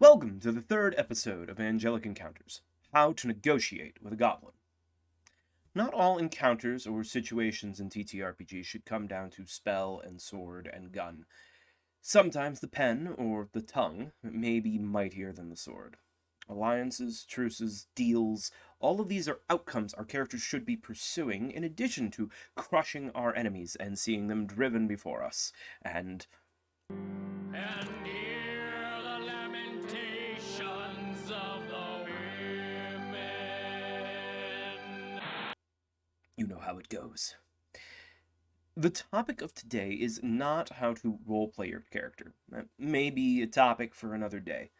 Welcome to the third episode of Angelic Encounters, How to Negotiate with a Goblin. Not all encounters or situations in TTRPG should come down to spell and sword and gun. Sometimes the pen, or the tongue, may be mightier than the sword. Alliances, truces, deals, all of these are outcomes our characters should be pursuing in addition to crushing our enemies and seeing them driven before us, and hear the lamentations of the women. you know how it goes. The topic of today is not how to roleplay your character. That may be a topic for another day.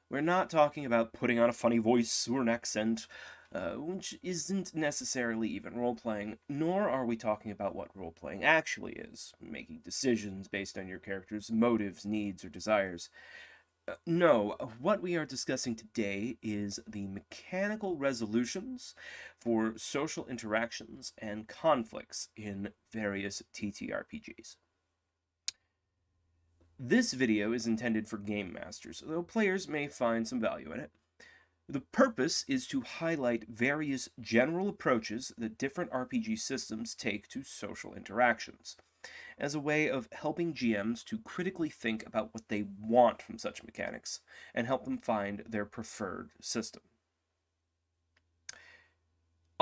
We're not talking about putting on a funny voice or an accent, which isn't necessarily even role-playing, nor are we talking about what role-playing actually is, making decisions based on your character's motives, needs, or desires. No, what we are discussing today is the mechanical resolutions for social interactions and conflicts in various TTRPGs. This video is intended for game masters, though players may find some value in it. The purpose is to highlight various general approaches that different RPG systems take to social interactions, as a way of helping GMs to critically think about what they want from such mechanics, and help them find their preferred system.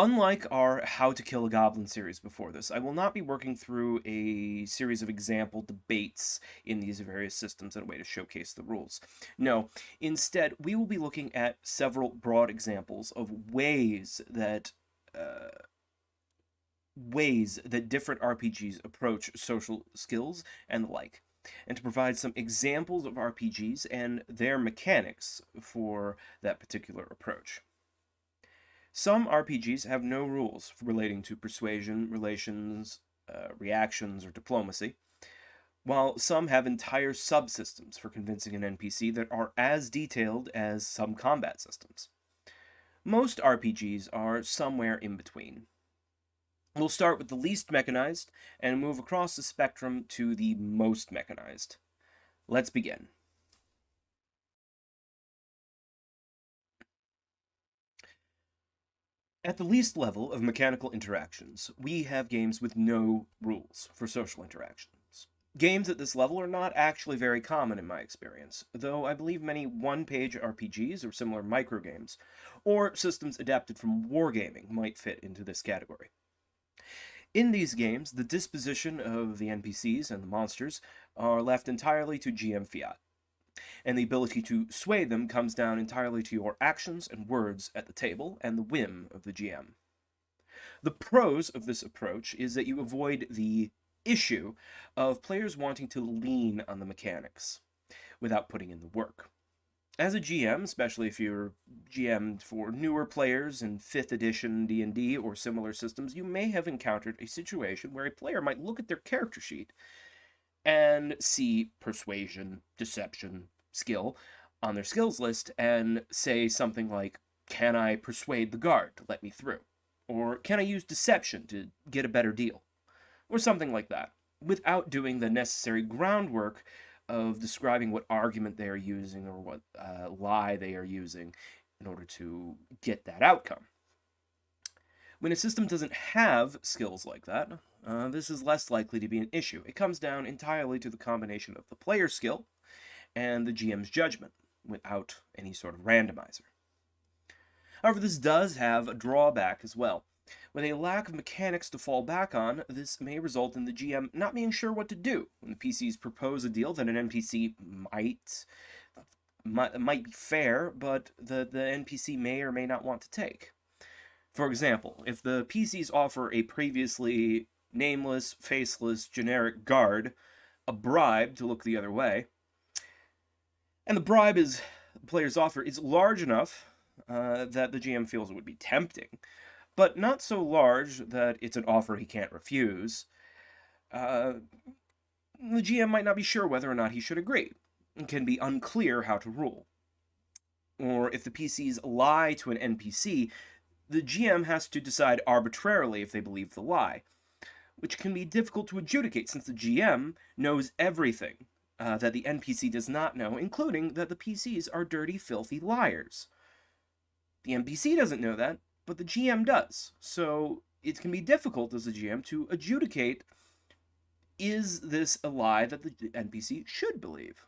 Unlike our How to Kill a Goblin series before this, I will not be working through a series of example debates in these various systems in a way to showcase the rules. No, instead, we will be looking at several broad examples of ways that different RPGs approach social skills and the like, and to provide some examples of RPGs and their mechanics for that particular approach. Some RPGs have no rules relating to persuasion, relations, reactions, or diplomacy, while some have entire subsystems for convincing an NPC that are as detailed as some combat systems. Most RPGs are somewhere in between. We'll start with the least mechanized and move across the spectrum to the most mechanized. Let's begin. At the least level of mechanical interactions, we have games with no rules for social interactions. Games at this level are not actually very common in my experience, though I believe many one-page RPGs or similar microgames, or systems adapted from wargaming might fit into this category. In these games, the disposition of the NPCs and the monsters are left entirely to GM fiat, and the ability to sway them comes down entirely to your actions and words at the table and the whim of the GM. The pros of this approach is that you avoid the issue of players wanting to lean on the mechanics without putting in the work. As a GM, especially if you're GM'd for newer players in 5th edition D&D or similar systems, you may have encountered a situation where a player might look at their character sheet and see persuasion, deception, skill on their skills list and say something like, can I persuade the guard to let me through? Or can I use deception to get a better deal? Or something like that, without doing the necessary groundwork of describing what argument they are using or what lie they are using in order to get that outcome. When a system doesn't have skills like that, this is less likely to be an issue. It comes down entirely to the combination of the player's skill and the GM's judgment, without any sort of randomizer. However, this does have a drawback as well. With a lack of mechanics to fall back on, this may result in the GM not being sure what to do when the PCs propose a deal that an NPC might be fair, but the NPC may or may not want to take. For example, if the PCs offer a previously nameless, faceless, generic guard a bribe to look the other way, and the bribe the player's offer is large enough that the GM feels it would be tempting, but not so large that it's an offer he can't refuse, the GM might not be sure whether or not he should agree, and can be unclear how to rule. Or if the PCs lie to an NPC, the GM has to decide arbitrarily if they believe the lie, which can be difficult to adjudicate since the GM knows everything that the NPC does not know, including that the PCs are dirty, filthy liars. The NPC doesn't know that, but the GM does. So it can be difficult as a GM to adjudicate, is this a lie that the NPC should believe?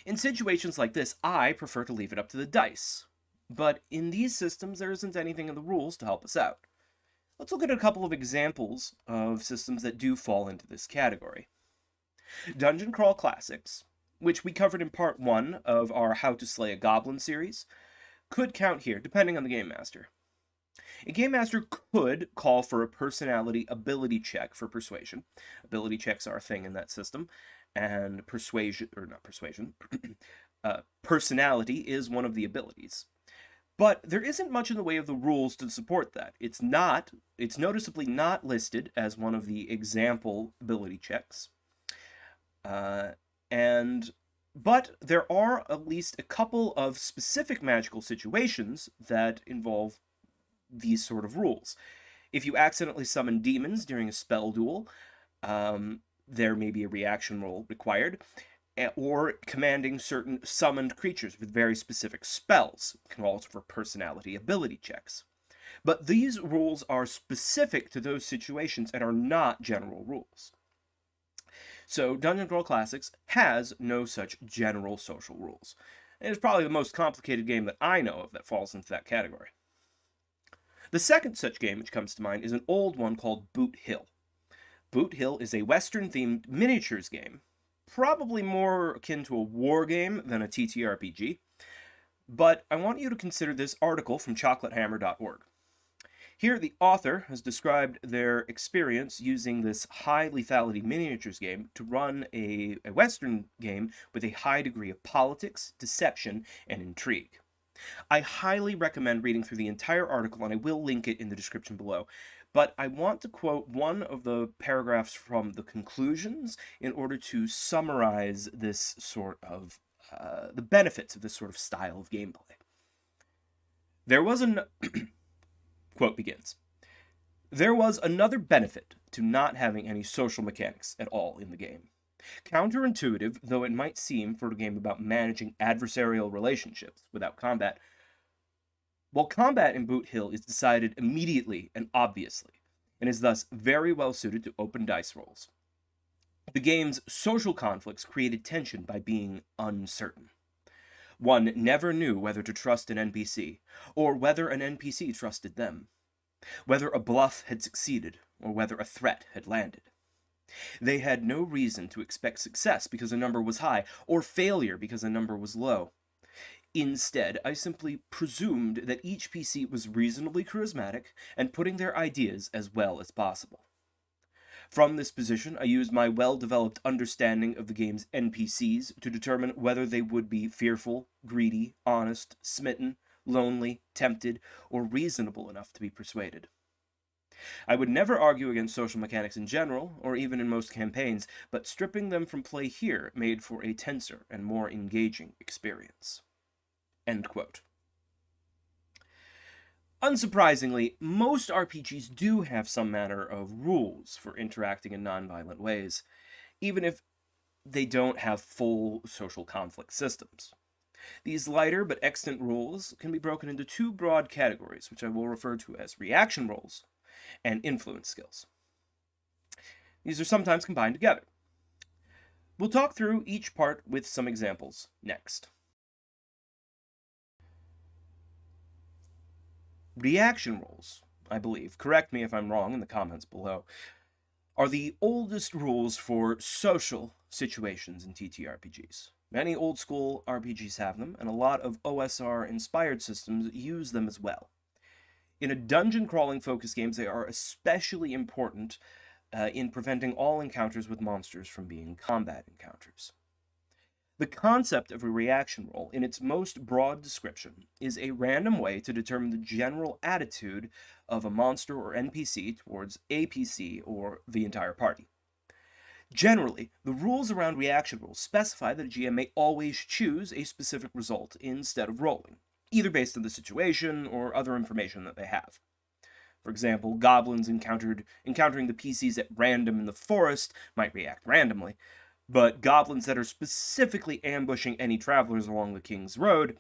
In situations like this, I prefer to leave it up to the dice. But in these systems, there isn't anything in the rules to help us out. Let's look at a couple of examples of systems that do fall into this category. Dungeon Crawl Classics, which we covered in part 1 of our How to Slay a Goblin series, could count here, depending on the Game Master. A Game Master could call for a personality ability check for persuasion. Ability checks are a thing in that system, and personality is one of the abilities. But there isn't much in the way of the rules to support that. It's noticeably not listed as one of the example ability checks. But there are at least a couple of specific magical situations that involve these sort of rules. If you accidentally summon demons during a spell duel, there may be a reaction roll required, or commanding certain summoned creatures with very specific spells calls for personality ability checks. But these rules are specific to those situations and are not general rules. So Dungeon Crawl Classics has no such general social rules. It is probably the most complicated game that I know of that falls into that category. The second such game which comes to mind is an old one called Boot Hill. Boot Hill is a Western-themed miniatures game, probably more akin to a war game than a TTRPG, but I want you to consider this article from chocolatehammer.org. Here, the author has described their experience using this high lethality miniatures game to run a Western game with a high degree of politics, deception, and intrigue. I highly recommend reading through the entire article, and I will link it in the description below. But I want to quote one of the paragraphs from the conclusions in order to summarize this sort of, the benefits of this sort of style of gameplay. There was quote begins, "There was another benefit to not having any social mechanics at all in the game. Counterintuitive though it might seem for a game about managing adversarial relationships without combat, while combat in Boot Hill is decided immediately and obviously, and is thus very well suited to open dice rolls. The game's social conflicts created tension by being uncertain. One never knew whether to trust an NPC, or whether an NPC trusted them, whether a bluff had succeeded, or whether a threat had landed. They had no reason to expect success because a number was high, or failure because a number was low. Instead, I simply presumed that each PC was reasonably charismatic and putting their ideas as well as possible. From this position, I used my well-developed understanding of the game's NPCs to determine whether they would be fearful, greedy, honest, smitten, lonely, tempted, or reasonable enough to be persuaded. I would never argue against social mechanics in general, or even in most campaigns, but stripping them from play here made for a tenser and more engaging experience." End quote. Unsurprisingly, most RPGs do have some manner of rules for interacting in nonviolent ways, even if they don't have full social conflict systems. These lighter but extant rules can be broken into two broad categories, which I will refer to as reaction roles and influence skills. These are sometimes combined together. We'll talk through each part with some examples next. Reaction roles, I believe, correct me if I'm wrong in the comments below, are the oldest rules for social situations in TTRPGs. Many old school RPGs have them, and a lot of OSR-inspired systems use them as well. In a dungeon crawling focused games, they are especially important in preventing all encounters with monsters from being combat encounters. The concept of a reaction roll, in its most broad description, is a random way to determine the general attitude of a monster or NPC towards a PC or the entire party. Generally, the rules around reaction rolls specify that a GM may always choose a specific result instead of rolling, either based on the situation or other information that they have. For example, goblins encountering the PCs at random in the forest might react randomly, But goblins that are specifically ambushing any travelers along the King's Road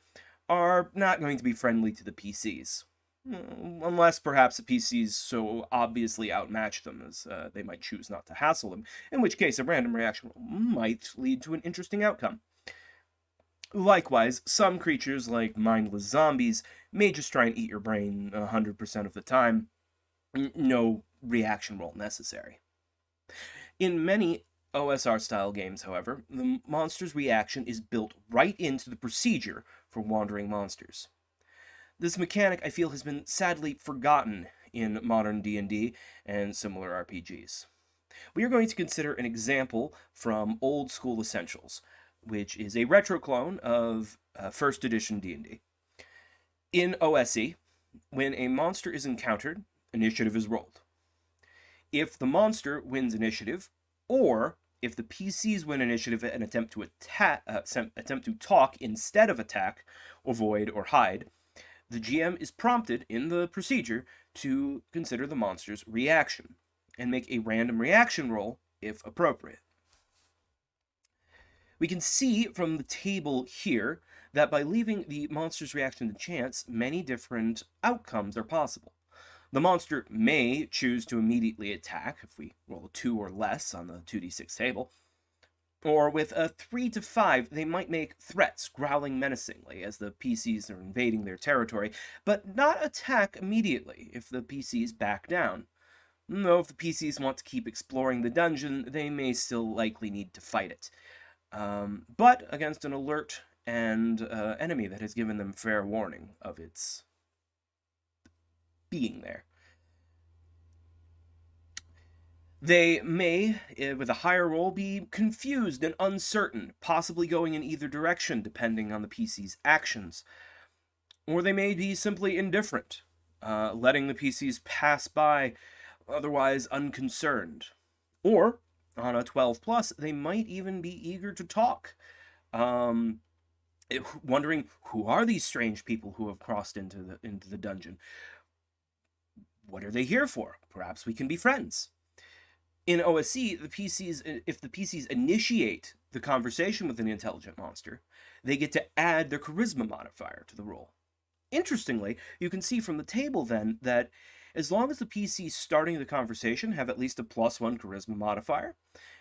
are not going to be friendly to the PCs. Unless perhaps the PCs so obviously outmatch them as they might choose not to hassle them, in which case a random reaction might lead to an interesting outcome. Likewise, some creatures like mindless zombies may just try and eat your brain 100% of the time. No reaction roll necessary. In many OSR-style games, however, the monster's reaction is built right into the procedure for wandering monsters. This mechanic, I feel, has been sadly forgotten in modern D&D and similar RPGs. We are going to consider an example from Old School Essentials, which is a retro clone of 1st edition D&D. In OSE, when a monster is encountered, initiative is rolled. If the monster wins initiative, or if the PCs win initiative and attempt to talk instead of attack, avoid, or hide, the GM is prompted in the procedure to consider the monster's reaction and make a random reaction roll if appropriate. We can see from the table here that by leaving the monster's reaction to chance, many different outcomes are possible. The monster may choose to immediately attack if we roll a 2 or less on the 2d6 table, or with a 3 to 5, they might make threats, growling menacingly as the PCs are invading their territory, but not attack immediately if the PCs back down. Though if the PCs want to keep exploring the dungeon, they may still likely need to fight it. But against an alert and enemy that has given them fair warning of its being there. They may, with a higher roll, be confused and uncertain, possibly going in either direction depending on the PC's actions. Or they may be simply indifferent, letting the PCs pass by, otherwise unconcerned. Or, on a 12 plus, they might even be eager to talk, wondering who are these strange people who have crossed into the dungeon. What are they here for? Perhaps we can be friends. In OSE, if the PCs initiate the conversation with an intelligent monster, they get to add their charisma modifier to the roll. Interestingly, you can see from the table then that as long as the PCs starting the conversation have at least a +1 charisma modifier,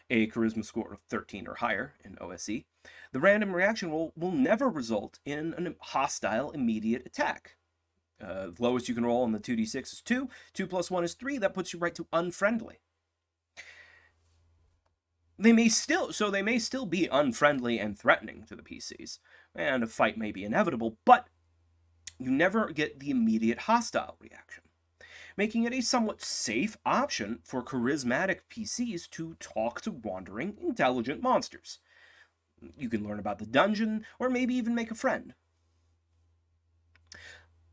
a charisma score of 13 or higher in OSE, the random reaction roll will never result in a hostile immediate attack. The lowest you can roll on the 2d6 is 2. 2 plus 1 is 3. That puts you right to unfriendly. They may still be unfriendly and threatening to the PCs, and a fight may be inevitable, but you never get the immediate hostile reaction, making it a somewhat safe option for charismatic PCs to talk to wandering, intelligent monsters. You can learn about the dungeon, or maybe even make a friend.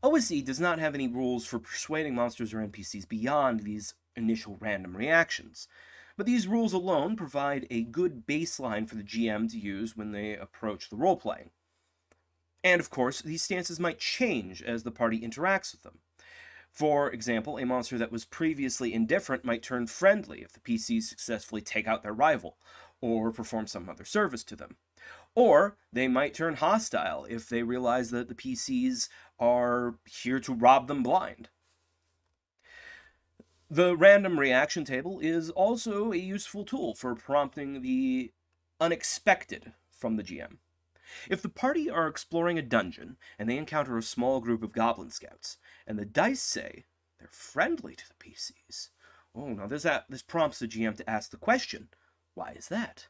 OSE does not have any rules for persuading monsters or NPCs beyond these initial random reactions, but these rules alone provide a good baseline for the GM to use when they approach the role-playing. And of course, these stances might change as the party interacts with them. For example, a monster that was previously indifferent might turn friendly if the PCs successfully take out their rival, or perform some other service to them. Or they might turn hostile if they realize that the PCs are here to rob them blind. The random reaction table is also a useful tool for prompting the unexpected from the GM. If the party are exploring a dungeon and they encounter a small group of goblin scouts, and the dice say they're friendly to the PCs, now this prompts the GM to ask the question, why is that?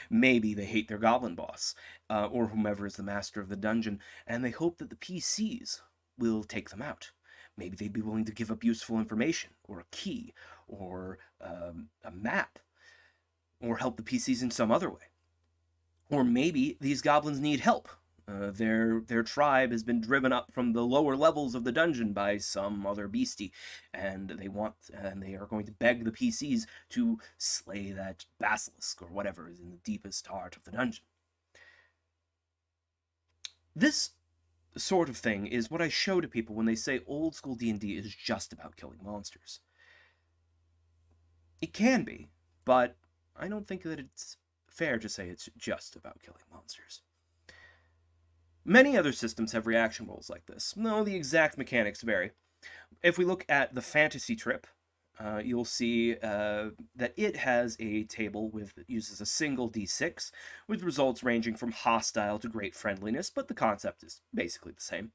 Maybe they hate their goblin boss, or whomever is the master of the dungeon, and they hope that the PCs will take them out. Maybe they'd be willing to give up useful information, or a key, or a map, or help the PCs in some other way. Or maybe these goblins need help. Their tribe has been driven up from the lower levels of the dungeon by some other beastie, and they are going to beg the PCs to slay that basilisk, or whatever is in the deepest heart of the dungeon. This sort of thing is what I show to people when they say old school D&D is just about killing monsters. It can be, but I don't think that it's fair to say it's just about killing monsters. Many other systems have reaction rolls like this, though the exact mechanics vary. If we look at the Fantasy Trip, you'll see that it has a table that uses a single d6, with results ranging from hostile to great friendliness, but the concept is basically the same.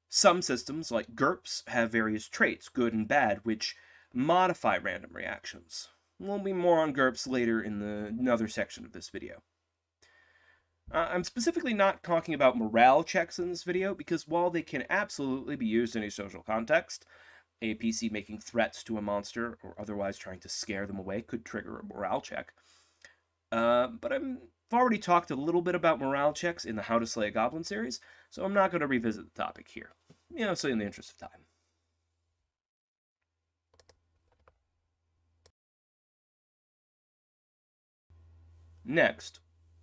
Some systems, like GURPS, have various traits, good and bad, which modify random reactions. There'll be more on GURPS later in another section of this video. I'm specifically not talking about morale checks in this video, because while they can absolutely be used in a social context, a PC making threats to a monster or otherwise trying to scare them away could trigger a morale check. But I've already talked a little bit about morale checks in the How to Slay a Goblin series, so I'm not going to revisit the topic here. So in the interest of time. Next,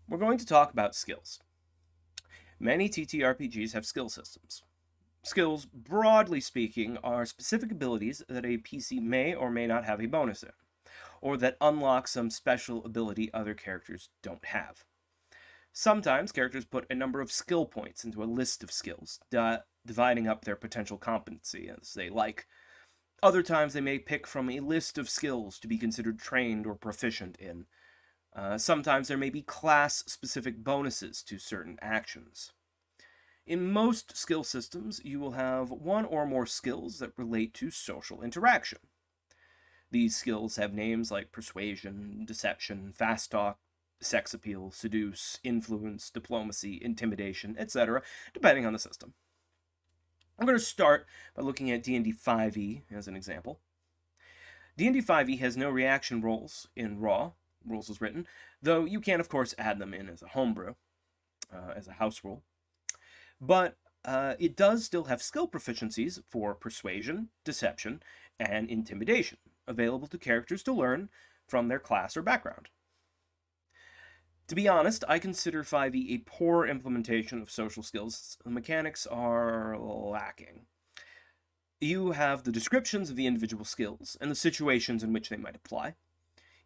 we're going to talk about skills. Many TTRPGs have skill systems. Skills, broadly speaking, are specific abilities that a PC may or may not have a bonus in, or that unlock some special ability other characters don't have. Sometimes characters put a number of skill points into a list of skills, dividing up their potential competency as they like. Other times they may pick from a list of skills to be considered trained or proficient in. Sometimes there may be class-specific bonuses to certain actions. In most skill systems, you will have one or more skills that relate to social interaction. These skills have names like persuasion, deception, fast talk, sex appeal, seduce, influence, diplomacy, intimidation, etc., depending on the system. I'm going to start by looking at D&D 5e as an example. D&D 5e has no reaction rolls in raw, rules as written, though you can of course add them in as a homebrew, as a house rule. But it does still have skill proficiencies for persuasion, deception, and intimidation, available to characters to learn from their class or background. To be honest, I consider 5e a poor implementation of social skills. The mechanics are lacking. You have the descriptions of the individual skills and the situations in which they might apply.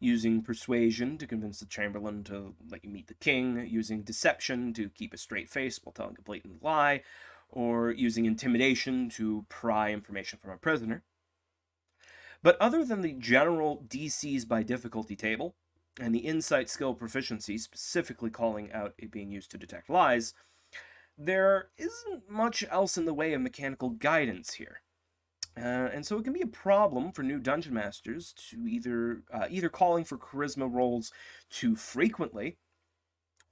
Using persuasion to convince the Chamberlain to let you meet the king, using deception to keep a straight face while telling a blatant lie, or using intimidation to pry information from a prisoner. But other than the general DCs by difficulty table, and the insight skill proficiency specifically calling out it being used to detect lies, there isn't much else in the way of mechanical guidance here. And so it can be a problem for new dungeon masters to either calling for charisma rolls too frequently,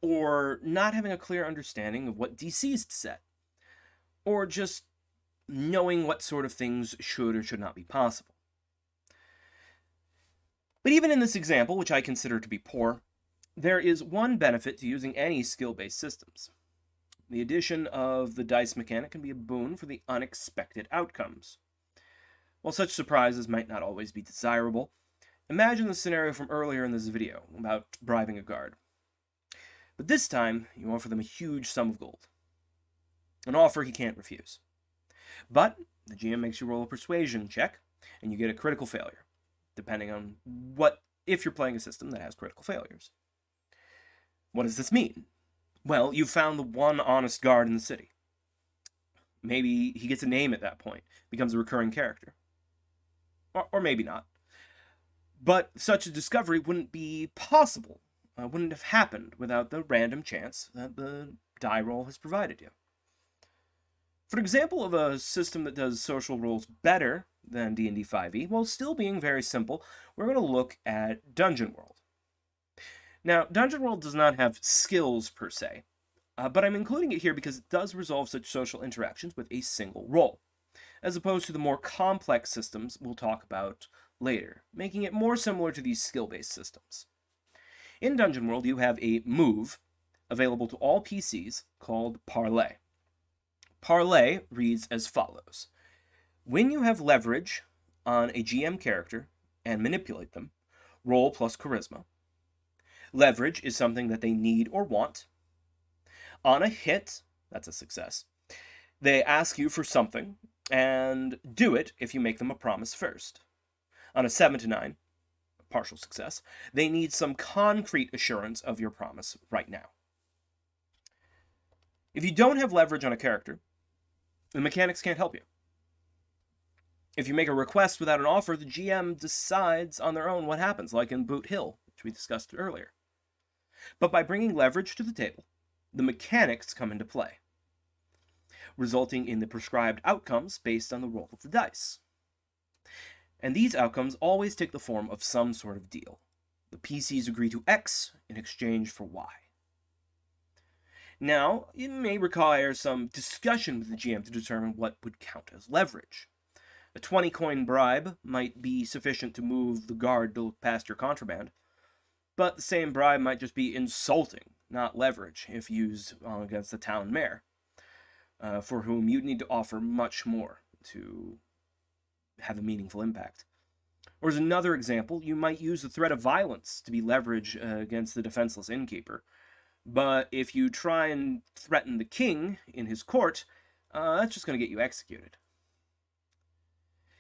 or not having a clear understanding of what DCs to set, or just knowing what sort of things should or should not be possible. But even in this example, which I consider to be poor, there is one benefit to using any skill-based systems. The addition of the dice mechanic can be a boon for the unexpected outcomes. While such surprises might not always be desirable, imagine the scenario from earlier in this video about bribing a guard. But this time, you offer them a huge sum of gold. An offer he can't refuse. But the GM makes you roll a persuasion check, and you get a critical failure, depending on if you're playing a system that has critical failures. What does this mean? Well, you've found the one honest guard in the city. Maybe he gets a name at that point, becomes a recurring character. Or maybe not. But such a discovery wouldn't be possible, wouldn't have happened without the random chance that the die roll has provided you. For example of a system that does social roles better than D&D 5e, while still being very simple, we're going to look at Dungeon World. Now, Dungeon World does not have skills per se, but I'm including it here because it does resolve such social interactions with a single roll, as opposed to the more complex systems we'll talk about later, making it more similar to these skill-based systems. In Dungeon World, you have a move available to all PCs called Parlay. Parlay reads as follows. When you have leverage on a GM character and manipulate them, roll plus charisma. Leverage is something that they need or want. On a hit, that's a success, they ask you for something, and do it if you make them a promise first. On a 7 to 9, partial success. They need some concrete assurance of your promise right now. If you don't have leverage on a character, the mechanics can't help you. If you make a request without an offer, the GM decides on their own what happens, like in Boot Hill, which we discussed earlier. But by bringing leverage to the table, the mechanics come into play, resulting in the prescribed outcomes based on the roll of the dice. And these outcomes always take the form of some sort of deal. The PCs agree to X in exchange for Y. Now, it may require some discussion with the GM to determine what would count as leverage. A 20-coin bribe might be sufficient to move the guard to look past your contraband, but the same bribe might just be insulting, not leverage, if used against the town mayor, for whom you'd need to offer much more to have a meaningful impact. Or as another example, you might use the threat of violence to be leverage against the defenseless innkeeper, but if you try and threaten the king in his court, that's just going to get you executed.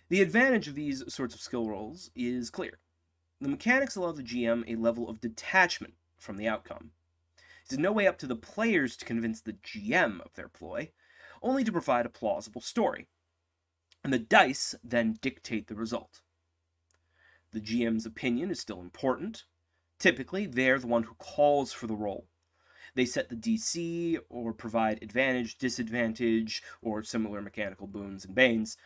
The advantage of these sorts of skill rolls is clear. The mechanics allow the GM a level of detachment from the outcome. It is no way up to the players to convince the GM of their ploy, only to provide a plausible story. And the dice then dictate the result. The GM's opinion is still important. Typically, they're the one who calls for the roll. They set the DC, or provide advantage, disadvantage, or similar mechanical boons and banes.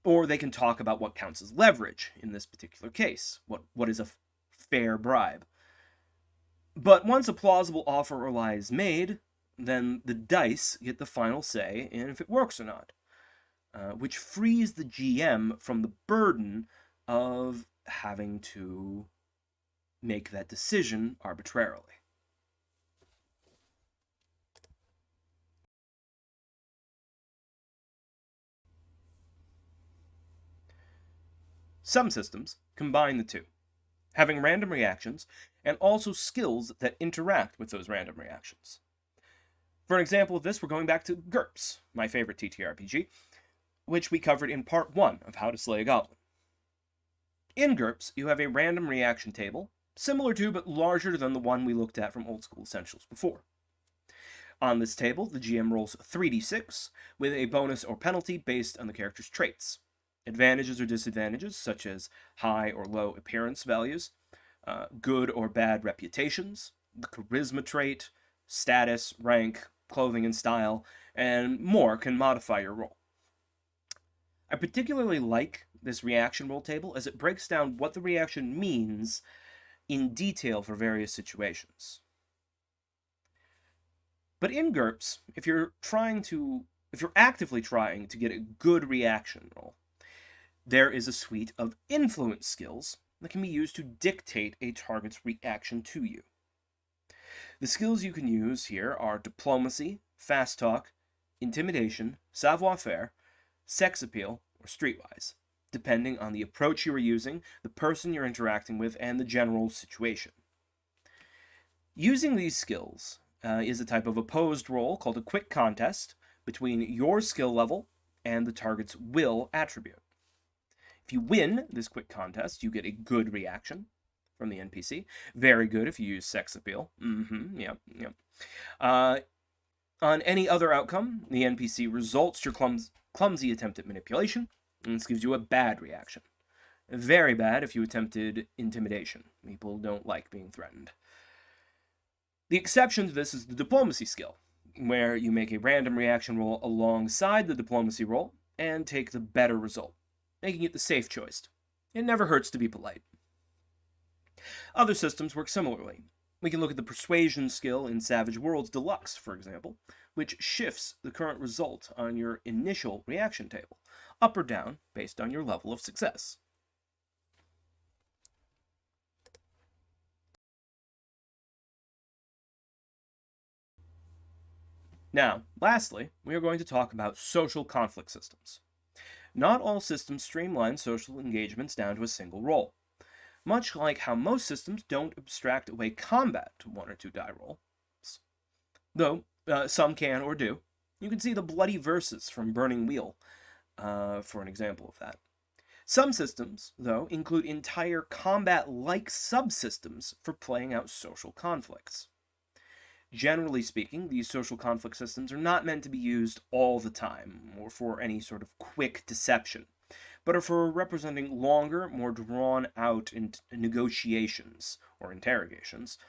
Or they can talk about what counts as leverage in this particular case. What is a fair bribe? But once a plausible offer or lie is made, then the dice get the final say in if it works or not, which frees the GM from the burden of having to make that decision arbitrarily. Some systems combine the two, having random reactions and also skills that interact with those random reactions. For an example of this, we're going back to GURPS, my favorite TTRPG, which we covered in part 1 of How to Slay a Goblin. In GURPS, you have a random reaction table, similar to but larger than the one we looked at from Old School Essentials before. On this table, the GM rolls 3d6 with a bonus or penalty based on the character's traits. Advantages or disadvantages, such as high or low appearance values, good or bad reputations, the charisma trait, status, rank, clothing and style, and more can modify your roll. I particularly like this reaction roll table as it breaks down what the reaction means in detail for various situations. But in GURPS, if you're actively trying to get a good reaction roll, there is a suite of influence skills that can be used to dictate a target's reaction to you. The skills you can use here are diplomacy, fast talk, intimidation, savoir-faire, sex appeal, or streetwise, depending on the approach you are using, the person you're interacting with, and the general situation. Using these skills is a type of opposed roll called a quick contest between your skill level and the target's will attribute. If you win this quick contest, you get a good reaction from the NPC. Very good if you use sex appeal. Yep. On any other outcome, the NPC results your clumsy attempt at manipulation, and this gives you a bad reaction. Very bad if you attempted intimidation. People don't like being threatened. The exception to this is the diplomacy skill, where you make a random reaction roll alongside the diplomacy roll and take the better result, making it the safe choice. It never hurts to be polite. Other systems work similarly. We can look at the persuasion skill in Savage Worlds Deluxe, for example, which shifts the current result on your initial reaction table, up or down based on your level of success. Now, lastly, we are going to talk about social conflict systems. Not all systems streamline social engagements down to a single role. Much like how most systems don't abstract away combat to 1 or 2 die rolls, though some can or do. You can see the bloody verses from Burning Wheel for an example of that. Some systems, though, include entire combat-like subsystems for playing out social conflicts. Generally speaking, these social conflict systems are not meant to be used all the time or for any sort of quick deception, but are for representing longer, more drawn-out negotiations or interrogations,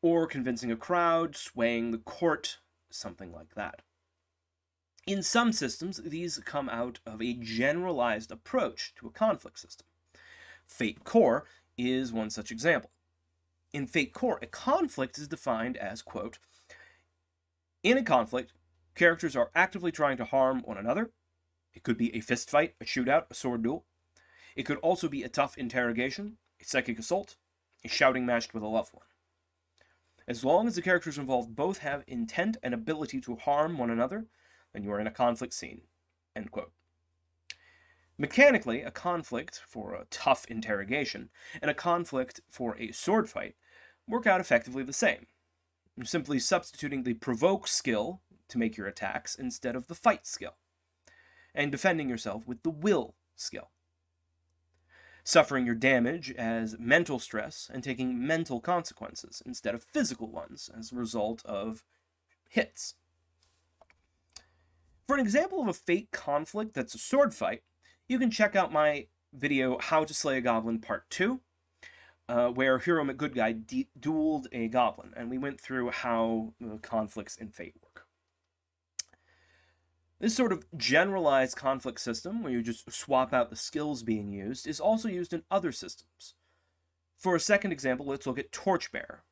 or convincing a crowd, swaying the court, something like that. In some systems, these come out of a generalized approach to a conflict system. Fate Core is one such example. In Fate Core, a conflict is defined as, quote, in a conflict, characters are actively trying to harm one another. It could be a fist fight, a shootout, a sword duel. It could also be a tough interrogation, a psychic assault, a shouting match with a loved one. As long as the characters involved both have intent and ability to harm one another, then you are in a conflict scene, end quote. Mechanically, a conflict for a tough interrogation and a conflict for a sword fight work out effectively the same. You're simply substituting the provoke skill to make your attacks instead of the fight skill, and defending yourself with the will skill. Suffering your damage as mental stress and taking mental consequences instead of physical ones as a result of hits. For an example of a fate conflict that's a sword fight, you can check out my video How to Slay a Goblin Part 2, where Hero McGoodguy dueled a goblin, and we went through how conflicts in Fate work. This sort of generalized conflict system, where you just swap out the skills being used, is also used in other systems. For a second example, let's look at Torchbearer.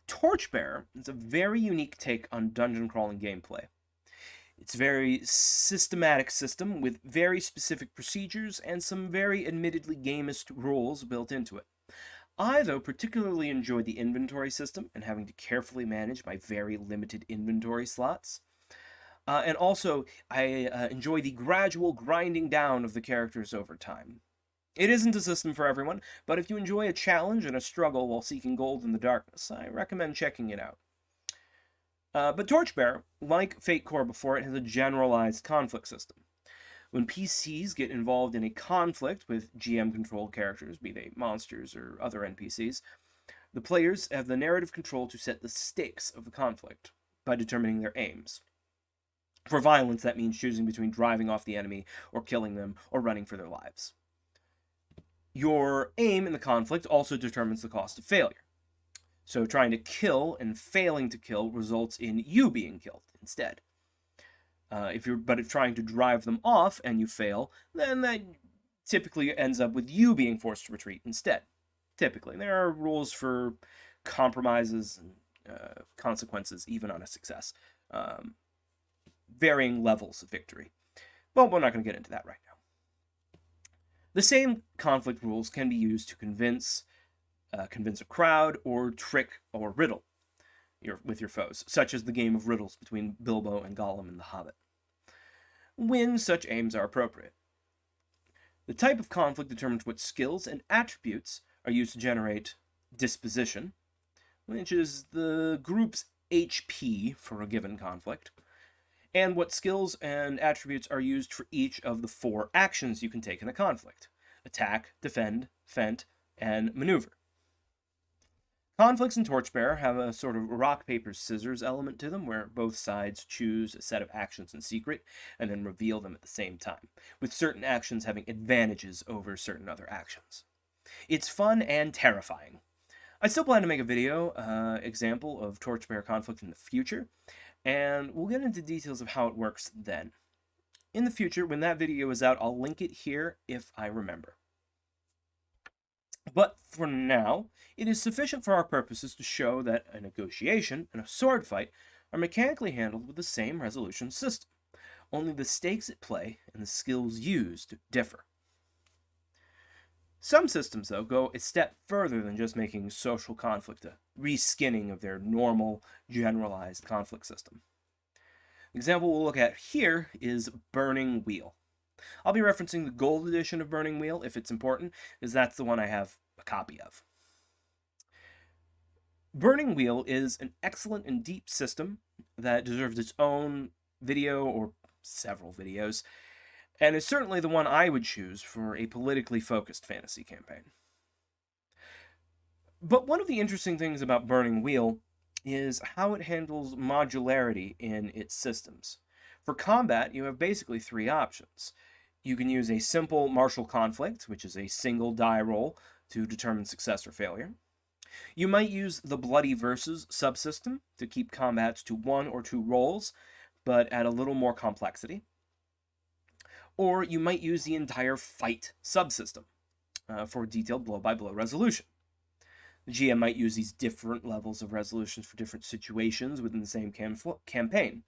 Torchbearer is a very unique take on dungeon crawling gameplay. It's a very systematic system with very specific procedures and some very admittedly gamist rules built into it. I, though, particularly enjoy the inventory system and having to carefully manage my very limited inventory slots. And also, I enjoy the gradual grinding down of the characters over time. It isn't a system for everyone, but if you enjoy a challenge and a struggle while seeking gold in the darkness, I recommend checking it out. But Torchbearer, like Fate Core before it, has a generalized conflict system. When PCs get involved in a conflict with GM-controlled characters, be they monsters or other NPCs, the players have the narrative control to set the stakes of the conflict by determining their aims. For violence, that means choosing between driving off the enemy or killing them or running for their lives. Your aim in the conflict also determines the cost of failure. So trying to kill and failing to kill results in you being killed instead. If trying to drive them off and you fail, then that typically ends up with you being forced to retreat instead. Typically. There are rules for compromises and consequences even on a success. Varying levels of victory. But we're not going to get into that right now. The same conflict rules can be used to convince a crowd or trick or riddle with your foes, such as the game of riddles between Bilbo and Gollum in The Hobbit, when such aims are appropriate. The type of conflict determines what skills and attributes are used to generate disposition, which is the group's HP for a given conflict, and what skills and attributes are used for each of the 4 actions you can take in a conflict: attack, defend, fend, and maneuver. Conflicts in Torchbearer have a sort of rock, paper, scissors element to them, where both sides choose a set of actions in secret and then reveal them at the same time, with certain actions having advantages over certain other actions. It's fun and terrifying. I still plan to make a video example of Torchbearer conflict in the future, and we'll get into details of how it works then. In the future, when that video is out, I'll link it here if I remember. But for now, it is sufficient for our purposes to show that a negotiation and a sword fight are mechanically handled with the same resolution system. Only the stakes at play and the skills used differ. Some systems, though, go a step further than just making social conflict a reskinning of their normal, generalized conflict system. The example we'll look at here is Burning Wheel. I'll be referencing the gold edition of Burning Wheel if it's important, because that's the one I have a copy of. Burning Wheel is an excellent and deep system that deserves its own video or several videos, and is certainly the one I would choose for a politically focused fantasy campaign. But one of the interesting things about Burning Wheel is how it handles modularity in its systems. For combat, you have basically three options. You can use a simple martial conflict, which is a single die roll to determine success or failure. You might use the Bloody Versus subsystem to keep combats to 1 or 2 rolls, but add a little more complexity. Or you might use the entire Fight subsystem for detailed blow-by-blow resolution. The GM might use these different levels of resolutions for different situations within the same campaign.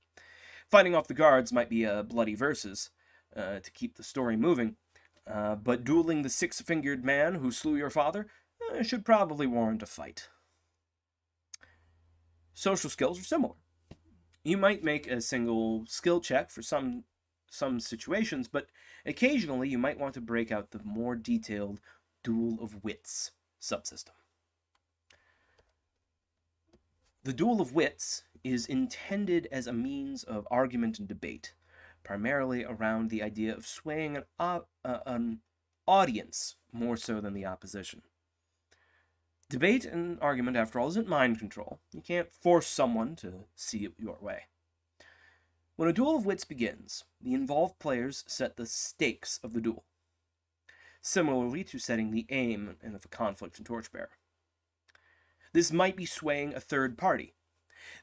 Fighting off the guards might be a Bloody Versus to keep the story moving, but dueling the six-fingered man who slew your father should probably warrant a fight. Social skills are similar. You might make a single skill check for some situations, but occasionally you might want to break out the more detailed Duel of Wits subsystem. The Duel of Wits is intended as a means of argument and debate, primarily around the idea of swaying an audience more so than the opposition. Debate and argument, after all, isn't mind control. You can't force someone to see it your way. When a Duel of Wits begins, the involved players set the stakes of the duel, similarly to setting the aim of a conflict in Torchbearer. This might be swaying a third party.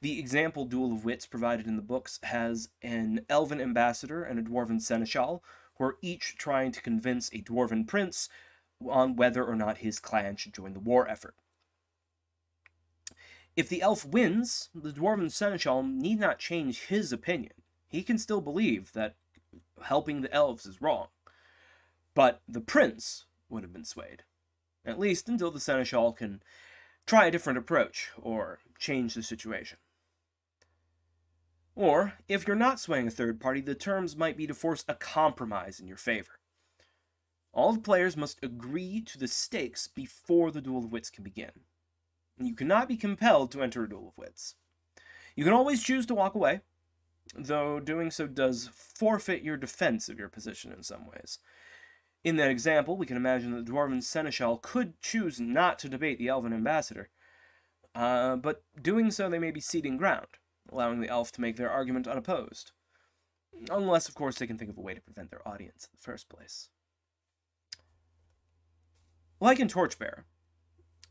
The example Duel of Wits provided in the books has an elven ambassador and a dwarven seneschal, who are each trying to convince a dwarven prince on whether or not his clan should join the war effort. If the elf wins, the dwarven seneschal need not change his opinion. He can still believe that helping the elves is wrong. But the prince would have been swayed, at least until the seneschal can try a different approach or change the situation. Or, if you're not swaying a third party, the terms might be to force a compromise in your favor. All the players must agree to the stakes before the Duel of Wits can begin. You cannot be compelled to enter a Duel of Wits. You can always choose to walk away, though doing so does forfeit your defense of your position in some ways. In that example, we can imagine that the dwarven seneschal could choose not to debate the elven ambassador, but doing so they may be ceding ground, allowing the elf to make their argument unopposed. Unless, of course, they can think of a way to prevent their audience in the first place. Like in Torchbearer,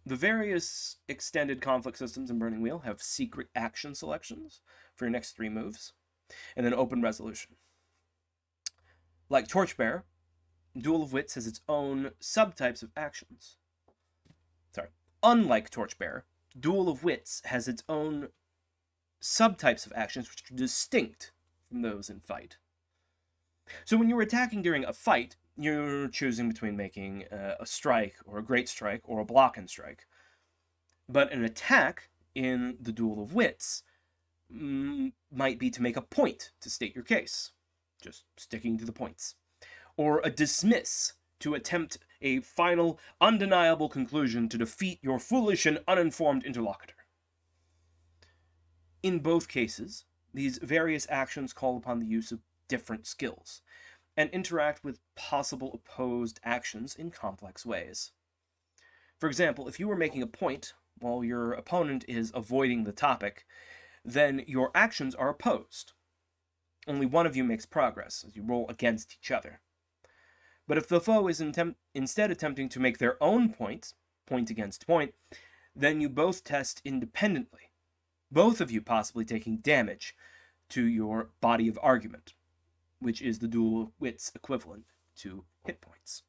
the various extended conflict systems in Burning Wheel have secret action selections for your next 3 moves, and then open resolution. Like Torchbearer, Duel of Wits has its own subtypes of actions. Unlike Torchbearer, Duel of Wits has its own subtypes of actions which are distinct from those in Fight. So when you're attacking during a fight, you're choosing between making a strike, or a great strike, or a block and strike. But an attack in the Duel of Wits might be to make a point to state your case, just sticking to the points. Or a dismiss, to attempt a final, undeniable conclusion to defeat your foolish and uninformed interlocutor. In both cases, these various actions call upon the use of different skills, and interact with possible opposed actions in complex ways. For example, if you were making a point while your opponent is avoiding the topic, then your actions are opposed. Only one of you makes progress as you roll against each other. But if the foe is instead attempting to make their own point against point, then you both test independently, both of you possibly taking damage to your body of argument, which is the Duel of Wits equivalent to hit points.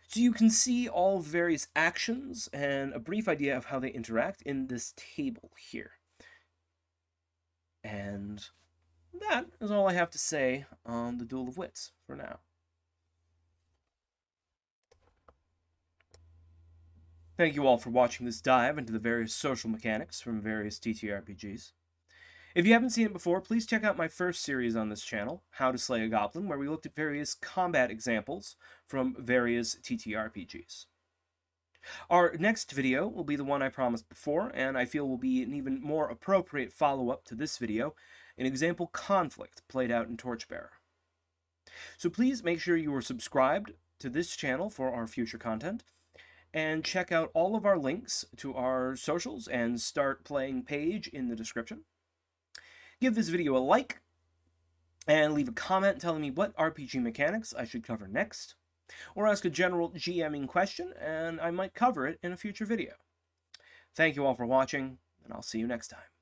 So you can see all various actions and a brief idea of how they interact in this table here. And that is all I have to say on the Duel of Wits for now. Thank you all for watching this dive into the various social mechanics from various TTRPGs. If you haven't seen it before, please check out my first series on this channel, How to Slay a Goblin, where we looked at various combat examples from various TTRPGs. Our next video will be the one I promised before, and I feel will be an even more appropriate follow-up to this video, an example conflict played out in Torchbearer. So please make sure you are subscribed to this channel for our future content, and check out all of our links to our socials and Start Playing page in the description. Give this video a like, and leave a comment telling me what RPG mechanics I should cover next, or ask a general GMing question, and I might cover it in a future video. Thank you all for watching, and I'll see you next time.